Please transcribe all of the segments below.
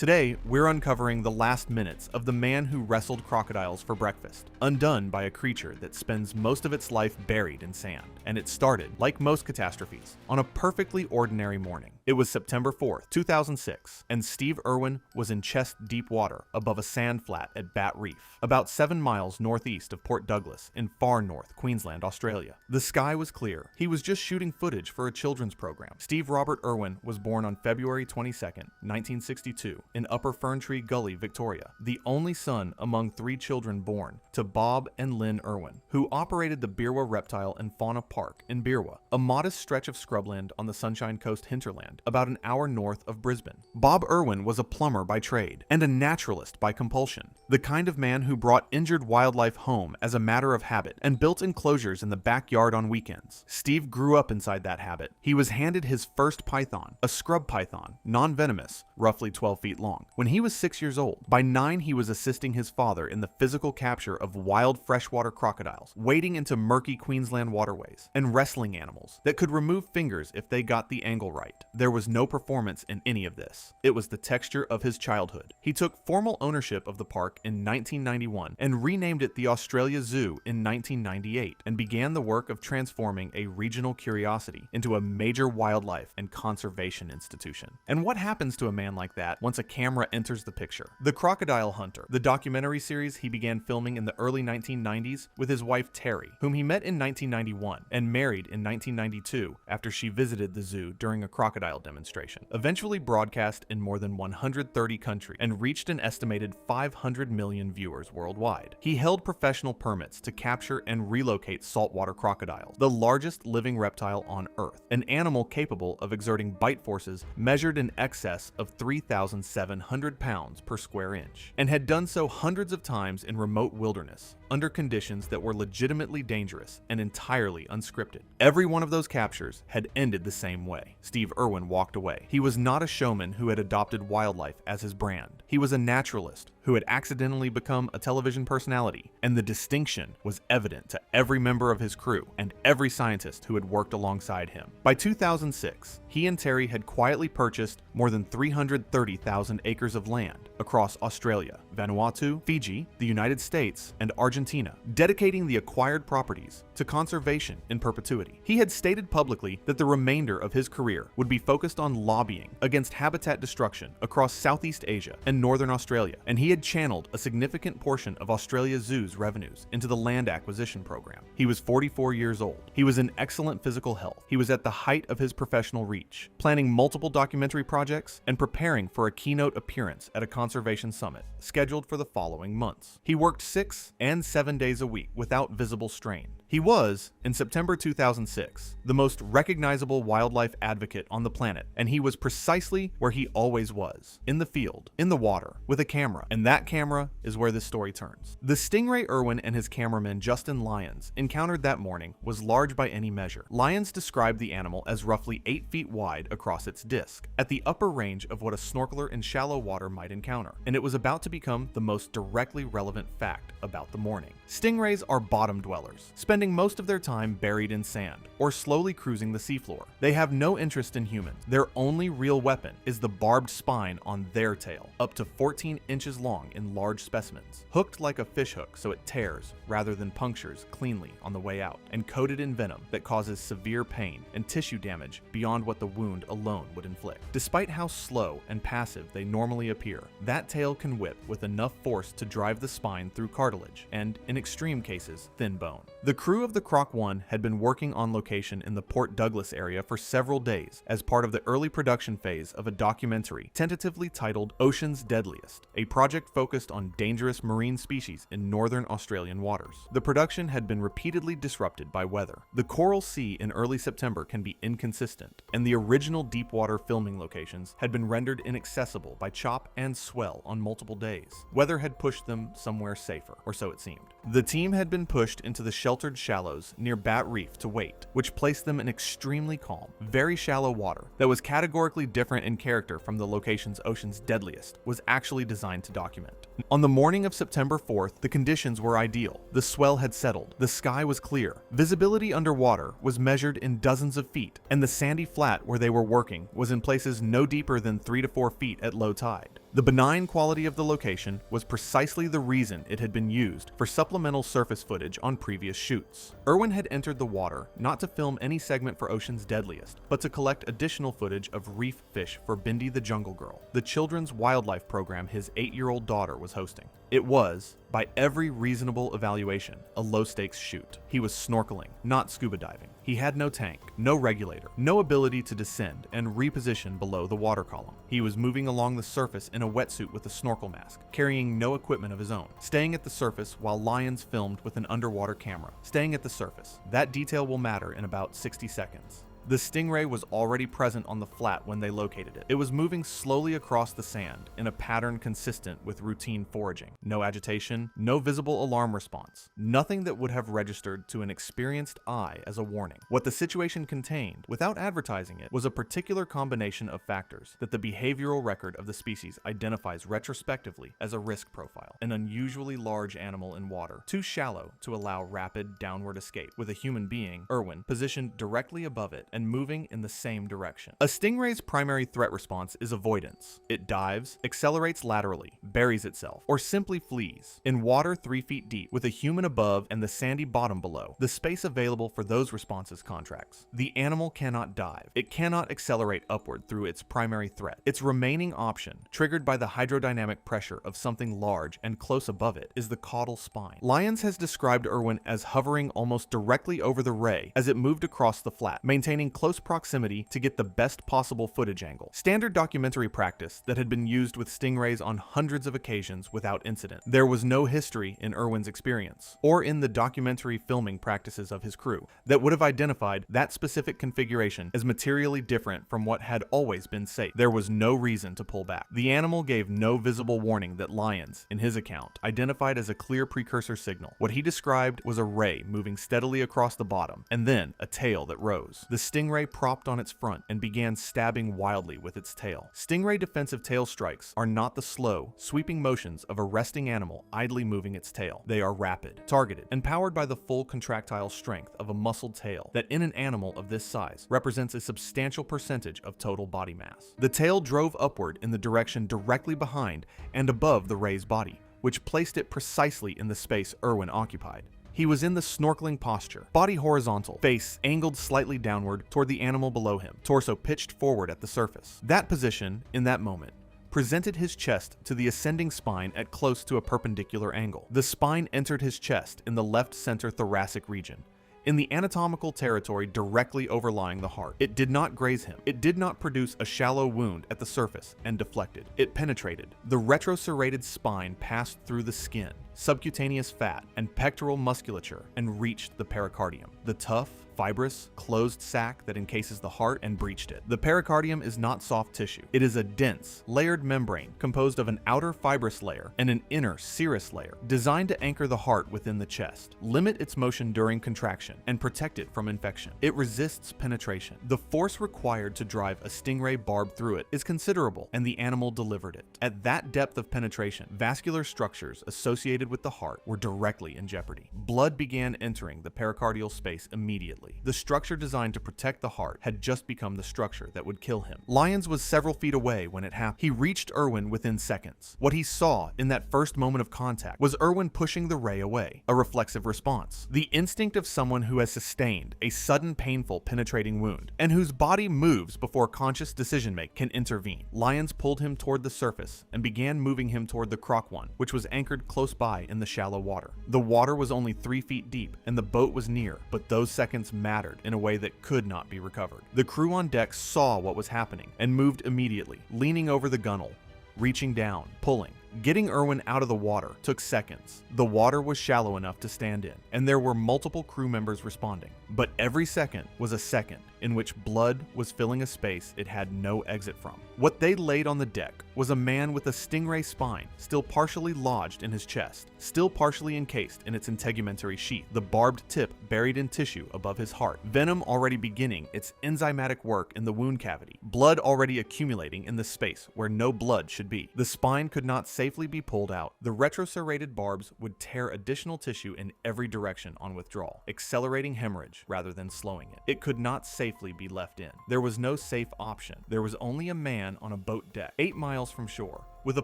Today, we're uncovering the last minutes of the man who wrestled crocodiles for breakfast, undone by a creature that spends most of its life buried in sand. And it started, like most catastrophes, on a perfectly ordinary morning. It was September 4th, 2006, and Steve Irwin was in chest-deep water above a sand flat at Bat Reef, about 7 miles northeast of Port Douglas in far north Queensland, Australia. The sky was clear. He was just shooting footage for a children's program. Steve Robert Irwin was born on February 22, 1962, in Upper Ferntree Gully, Victoria, the only son among 3 children born to Bob and Lynn Irwin, who operated the Beerwah Reptile and Fauna Park in Beerwah, a modest stretch of scrubland on the Sunshine Coast hinterland, about an hour north of Brisbane. Bob Irwin was a plumber by trade and a naturalist by compulsion, the kind of man who brought injured wildlife home as a matter of habit and built enclosures in the backyard on weekends. Steve grew up inside that habit. He was handed his first python, a scrub python, non-venomous, roughly 12 feet long, when he was 6 years old. By 9, he was assisting his father in the physical capture of wild freshwater crocodiles, wading into murky Queensland waterways, and wrestling animals that could remove fingers if they got the angle right. There was no performance in any of this. It was the texture of his childhood. He took formal ownership of the park in 1991 and renamed it the Australia Zoo in 1998 and began the work of transforming a regional curiosity into a major wildlife and conservation institution. And what happens to a man like that once a camera enters the picture? The Crocodile Hunter, the documentary series he began filming in the early 1990s with his wife Terry, whom he met in 1991 and married in 1992 after she visited the zoo during a crocodile demonstration, eventually broadcast in more than 130 countries and reached an estimated 500 million viewers worldwide. He held professional permits to capture and relocate saltwater crocodiles, the largest living reptile on Earth, an animal capable of exerting bite forces measured in excess of 3,700 pounds per square inch, and had done so hundreds of times in remote wilderness, under conditions that were legitimately dangerous and entirely unscripted. Every one of those captures had ended the same way. Steve Irwin walked away. He was not a showman who had adopted wildlife as his brand. He was a naturalist who had accidentally become a television personality, and the distinction was evident to every member of his crew and every scientist who had worked alongside him. By 2006, he and Terry had quietly purchased more than 330,000 acres of land across Australia, Vanuatu, Fiji, the United States, and Argentina, dedicating the acquired properties to conservation in perpetuity. He had stated publicly that the remainder of his career would be focused on lobbying against habitat destruction across Southeast Asia and Northern Australia, and he had channeled a significant portion of Australia Zoo's revenues into the land acquisition program. He was 44 years old. He was in excellent physical health. He was at the height of his professional reach, planning multiple documentary projects and preparing for a keynote appearance at a conservation summit scheduled for the following months. He worked 6 and 7 days a week without visible strain. He was, in September 2006, the most recognizable wildlife advocate on the planet, and he was precisely where he always was, in the field, in the water, with a camera, and that camera is where this story turns. The stingray Irwin and his cameraman Justin Lyons encountered that morning was large by any measure. Lyons described the animal as roughly 8 feet wide across its disc, at the upper range of what a snorkeler in shallow water might encounter, and it was about to become the most directly relevant fact about the morning. Stingrays are bottom dwellers, spending most of their time buried in sand or slowly cruising the seafloor. They have no interest in humans. Their only real weapon is the barbed spine on their tail, up to 14 inches long in large specimens, hooked like a fish hook so it tears rather than punctures cleanly on the way out, and coated in venom that causes severe pain and tissue damage beyond what the wound alone would inflict. Despite how slow and passive they normally appear, that tail can whip with enough force to drive the spine through cartilage and, in extreme cases, thin bone. The crew of the Croc 1 had been working on location in the Port Douglas area for several days as part of the early production phase of a documentary tentatively titled Ocean's Deadliest, a project focused on dangerous marine species in northern Australian waters. The production had been repeatedly disrupted by weather. The Coral Sea in early September can be inconsistent, and the original deepwater filming locations had been rendered inaccessible by chop and swell on multiple days. Weather had pushed them somewhere safer, or so it seemed. The team had been pushed into the sheltered shallows near Bat Reef to wait, which placed them in extremely calm, very shallow water that was categorically different in character from the location's Ocean's Deadliest was actually designed to document. On the morning of September 4th, the conditions were ideal. The swell had settled, the sky was clear, visibility underwater was measured in dozens of feet, and the sandy flat where they were working was in places no deeper than 3 to 4 feet at low tide. The benign quality of the location was precisely the reason it had been used for supplemental surface footage on previous shoots. Irwin had entered the water not to film any segment for Ocean's Deadliest, but to collect additional footage of reef fish for Bindi the Jungle Girl, the children's wildlife program his 8-year-old daughter was hosting. It was, by every reasonable evaluation, a low-stakes shoot. He was snorkeling, not scuba diving. He had no tank, no regulator, no ability to descend and reposition below the water column. He was moving along the surface in a wetsuit with a snorkel mask, carrying no equipment of his own, staying at the surface while Lyons filmed with an underwater camera. Staying at the surface. That detail will matter in about 60 seconds. The Stingray was already present on the flat when they located it. It was moving slowly across the sand in a pattern consistent with routine foraging. No agitation, no visible alarm response, nothing that would have registered to an experienced eye as a warning. What the situation contained, without advertising it, was a particular combination of factors that the behavioral record of the species identifies retrospectively as a risk profile. An unusually large animal in water, too shallow to allow rapid downward escape, with a human being, Irwin, positioned directly above it and moving in the same direction. A stingray's primary threat response is avoidance. It dives, accelerates laterally, buries itself, or simply flees. In water 3 feet deep, with a human above and the sandy bottom below, the space available for those responses contracts. The animal cannot dive. It cannot accelerate upward through its primary threat. Its remaining option, triggered by the hydrodynamic pressure of something large and close above it, is the caudal spine. Lyons has described Irwin as hovering almost directly over the ray as it moved across the flat, maintaining close proximity to get the best possible footage angle. Standard documentary practice that had been used with stingrays on hundreds of occasions without incident. There was no history in Irwin's experience, or in the documentary filming practices of his crew, that would have identified that specific configuration as materially different from what had always been safe. There was no reason to pull back. The animal gave no visible warning that Lyons, in his account, identified as a clear precursor signal. What he described was a ray moving steadily across the bottom, and then a tail that rose. The stingray propped on its front and began stabbing wildly with its tail. Stingray defensive tail strikes are not the slow, sweeping motions of a resting animal idly moving its tail. They are rapid, targeted, and powered by the full contractile strength of a muscled tail that in an animal of this size represents a substantial percentage of total body mass. The tail drove upward in the direction directly behind and above the ray's body, which placed it precisely in the space Irwin occupied. He was in the snorkeling posture, body horizontal, face angled slightly downward toward the animal below him, torso pitched forward at the surface. That position, in that moment, presented his chest to the ascending spine at close to a perpendicular angle. The spine entered his chest in the left center thoracic region, in the anatomical territory directly overlying the heart. It did not graze him. It did not produce a shallow wound at the surface and deflected. It penetrated. The retroserrated spine passed through the skin, subcutaneous fat, and pectoral musculature and reached the pericardium, the tough, fibrous, closed sac that encases the heart, and breached it. The pericardium is not soft tissue. It is a dense, layered membrane composed of an outer fibrous layer and an inner serous layer designed to anchor the heart within the chest, limit its motion during contraction, and protect it from infection. It resists penetration. The force required to drive a stingray barb through it is considerable, and the animal delivered it. At that depth of penetration, vascular structures associated with the heart were directly in jeopardy. Blood began entering the pericardial space immediately. The structure designed to protect the heart had just become the structure that would kill him. Lyons was several feet away when it happened. He reached Irwin within seconds. What he saw in that first moment of contact was Irwin pushing the ray away, a reflexive response. The instinct of someone who has sustained a sudden, painful, penetrating wound, and whose body moves before conscious decision-making can intervene. Lyons pulled him toward the surface and began moving him toward the croc one, which was anchored close by in the shallow water. The water was only 3 feet deep, and the boat was near, but those seconds mattered in a way that could not be recovered. The crew on deck saw what was happening and moved immediately, leaning over the gunwale, reaching down, pulling. Getting Irwin out of the water took seconds. The water was shallow enough to stand in, and there were multiple crew members responding. But every second was a second in which blood was filling a space it had no exit from. What they laid on the deck was a man with a stingray spine still partially lodged in his chest, still partially encased in its integumentary sheath, the barbed tip buried in tissue above his heart, venom already beginning its enzymatic work in the wound cavity, blood already accumulating in the space where no blood should be. The spine could not safely be pulled out. The retroserrated barbs would tear additional tissue in every direction on withdrawal, accelerating hemorrhage rather than slowing it. It could not safely be left in. There was no safe option. There was only a man on a boat deck, 8 miles from shore, with a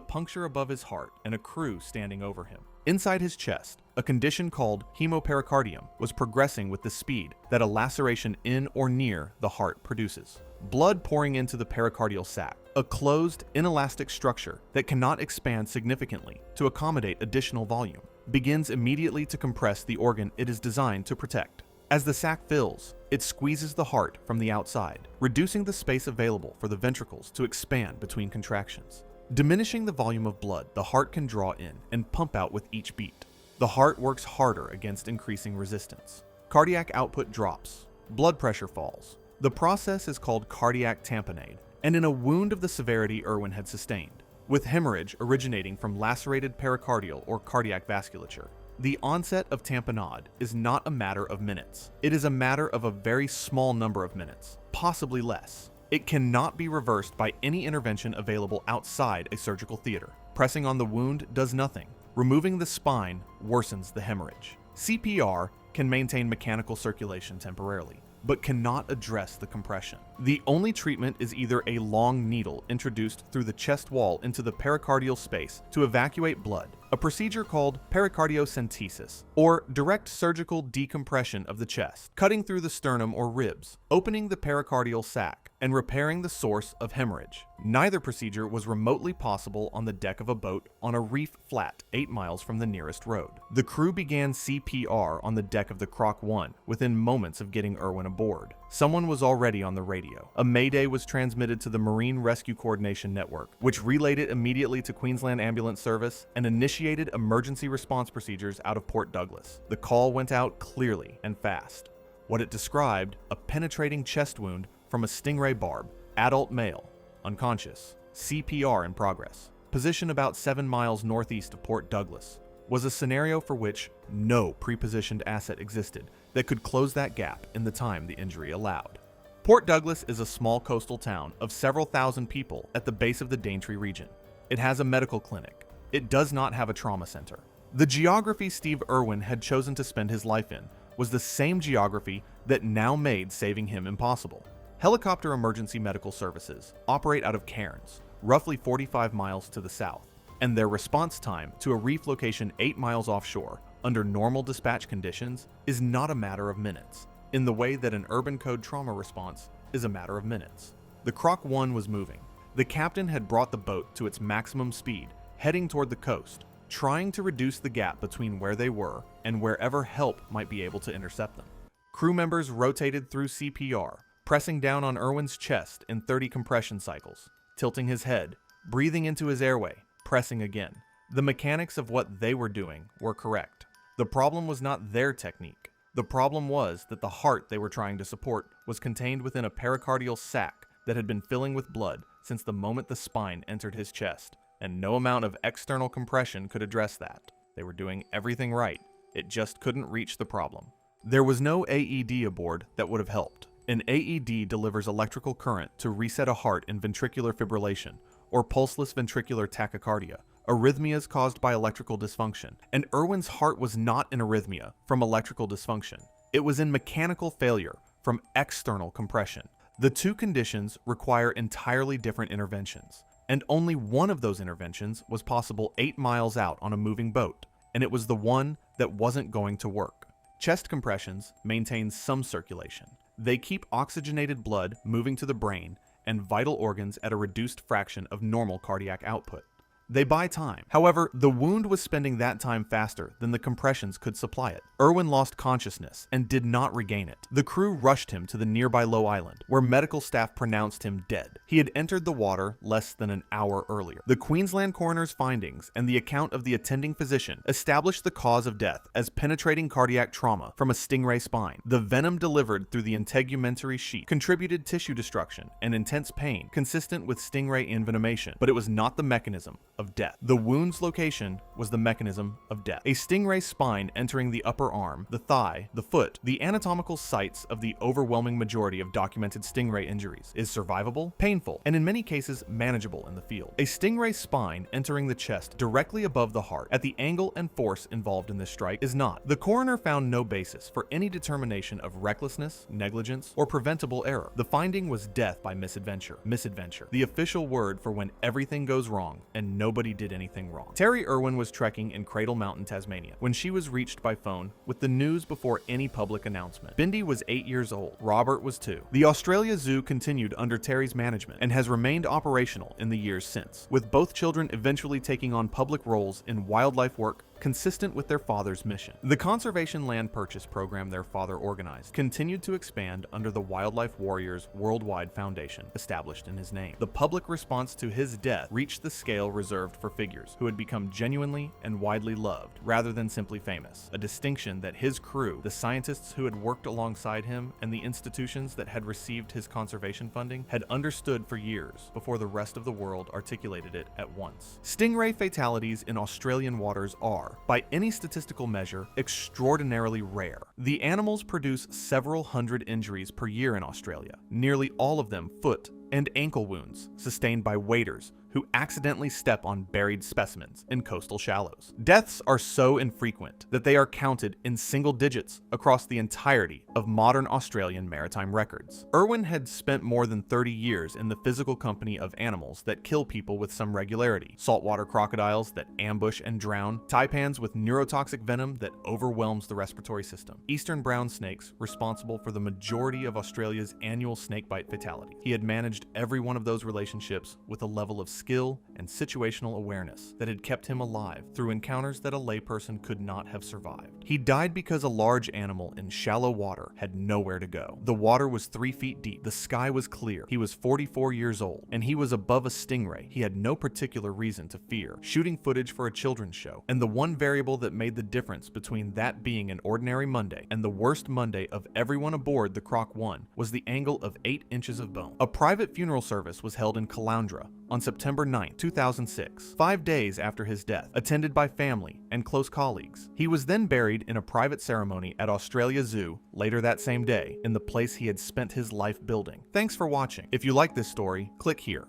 puncture above his heart and a crew standing over him. Inside his chest, a condition called hemopericardium was progressing with the speed that a laceration in or near the heart produces. Blood pouring into the pericardial sac, a closed, inelastic structure that cannot expand significantly to accommodate additional volume, begins immediately to compress the organ it is designed to protect. As the sac fills, it squeezes the heart from the outside, reducing the space available for the ventricles to expand between contractions. Diminishing the volume of blood the heart can draw in and pump out with each beat. The heart works harder against increasing resistance. Cardiac output drops. Blood pressure falls. The process is called cardiac tamponade, and in a wound of the severity Irwin had sustained, with hemorrhage originating from lacerated pericardial or cardiac vasculature. The onset of tamponade is not a matter of minutes. It is a matter of a very small number of minutes, possibly less. It cannot be reversed by any intervention available outside a surgical theater. Pressing on the wound does nothing. Removing the spine worsens the hemorrhage. CPR can maintain mechanical circulation temporarily, but cannot address the compression. The only treatment is either a long needle introduced through the chest wall into the pericardial space to evacuate blood, a procedure called pericardiocentesis, or direct surgical decompression of the chest, cutting through the sternum or ribs, opening the pericardial sac, and repairing the source of hemorrhage. Neither procedure was remotely possible on the deck of a boat on a reef flat 8 miles from the nearest road. The crew began CPR on the deck of the Croc 1 within moments of getting Irwin aboard. Someone was already on the radio. A mayday was transmitted to the Marine Rescue Coordination Network, which relayed it immediately to Queensland Ambulance Service and initiated emergency response procedures out of Port Douglas. The call went out clearly and fast. What it described, a penetrating chest wound from a stingray barb, adult male, unconscious, CPR in progress, position about 7 miles northeast of Port Douglas, was a scenario for which no prepositioned asset existed that could close that gap in the time the injury allowed. Port Douglas is a small coastal town of several thousand people at the base of the Daintree region. It has a medical clinic. It does not have a trauma center. The geography Steve Irwin had chosen to spend his life in was the same geography that now made saving him impossible. Helicopter emergency medical services operate out of Cairns, roughly 45 miles to the south, and their response time to a reef location 8 miles offshore under normal dispatch conditions is not a matter of minutes, in the way that an urban code trauma response is a matter of minutes. The Croc 1 was moving. The captain had brought the boat to its maximum speed, heading toward the coast, trying to reduce the gap between where they were and wherever help might be able to intercept them. Crew members rotated through CPR, pressing down on Irwin's chest in 30 compression cycles, tilting his head, breathing into his airway, pressing again. The mechanics of what they were doing were correct. The problem was not their technique. The problem was that the heart they were trying to support was contained within a pericardial sac that had been filling with blood since the moment the spine entered his chest, and no amount of external compression could address that. They were doing everything right. It just couldn't reach the problem. There was no AED aboard that would have helped. An AED delivers electrical current to reset a heart in ventricular fibrillation, or pulseless ventricular tachycardia, arrhythmias caused by electrical dysfunction. And Irwin's heart was not in arrhythmia from electrical dysfunction. It was in mechanical failure from external compression. The two conditions require entirely different interventions, and only one of those interventions was possible 8 miles out on a moving boat, and it was the one that wasn't going to work. Chest compressions maintain some circulation. They keep oxygenated blood moving to the brain and vital organs at a reduced fraction of normal cardiac output. They buy time. However, the wound was spending that time faster than the compressions could supply it. Irwin lost consciousness and did not regain it. The crew rushed him to the nearby low island, where medical staff pronounced him dead. He had entered the water less than an hour earlier. The Queensland coroner's findings and the account of the attending physician established the cause of death as penetrating cardiac trauma from a stingray spine. The venom delivered through the integumentary sheath contributed tissue destruction and intense pain consistent with stingray envenomation, but it was not the mechanism of death. The wound's location was the mechanism of death. A stingray spine entering the upper arm, the thigh, the foot, the anatomical sites of the overwhelming majority of documented stingray injuries, is survivable, painful, and in many cases manageable in the field. A stingray spine entering the chest directly above the heart at the angle and force involved in this strike is not. The coroner found no basis for any determination of recklessness, negligence, or preventable error. The finding was death by misadventure. Misadventure, the official word for when everything goes wrong and no nobody did anything wrong. Terry Irwin was trekking in Cradle Mountain, Tasmania, when she was reached by phone with the news before any public announcement. Bindi was 8 years old. Robert was 2. The Australia Zoo continued under Terry's management and has remained operational in the years since, with both children eventually taking on public roles in wildlife work consistent with their father's mission. The conservation land purchase program their father organized continued to expand under the Wildlife Warriors Worldwide Foundation, established in his name. The public response to his death reached the scale reserved for figures who had become genuinely and widely loved, rather than simply famous, a distinction that his crew, the scientists who had worked alongside him, and the institutions that had received his conservation funding, had understood for years before the rest of the world articulated it at once. Stingray fatalities in Australian waters are, by any statistical measure, extraordinarily rare. The animals produce several hundred injuries per year in Australia, nearly all of them foot and ankle wounds sustained by waders who accidentally step on buried specimens in coastal shallows. Deaths are so infrequent that they are counted in single digits across the entirety of modern Australian maritime records. Irwin had spent more than 30 years in the physical company of animals that kill people with some regularity: saltwater crocodiles that ambush and drown, taipans with neurotoxic venom that overwhelms the respiratory system, eastern brown snakes responsible for the majority of Australia's annual snakebite fatalities. He had managed every one of those relationships with a level of skill and situational awareness that had kept him alive through encounters that a layperson could not have survived. He died because a large animal in shallow water had nowhere to go. The water was 3 feet deep, the sky was clear, he was 44 years old, and he was above a stingray he had no particular reason to fear, shooting footage for a children's show. And the one variable that made the difference between that being an ordinary Monday and the worst Monday of everyone aboard the Croc 1 was the angle of 8 inches of bone. A private funeral service was held in Caloundra on September 9, 2006, 5 days after his death, attended by family and close colleagues. He was then buried in a private ceremony at Australia Zoo later that same day, in the place he had spent his life building. Thanks for watching. If you like this story, click here.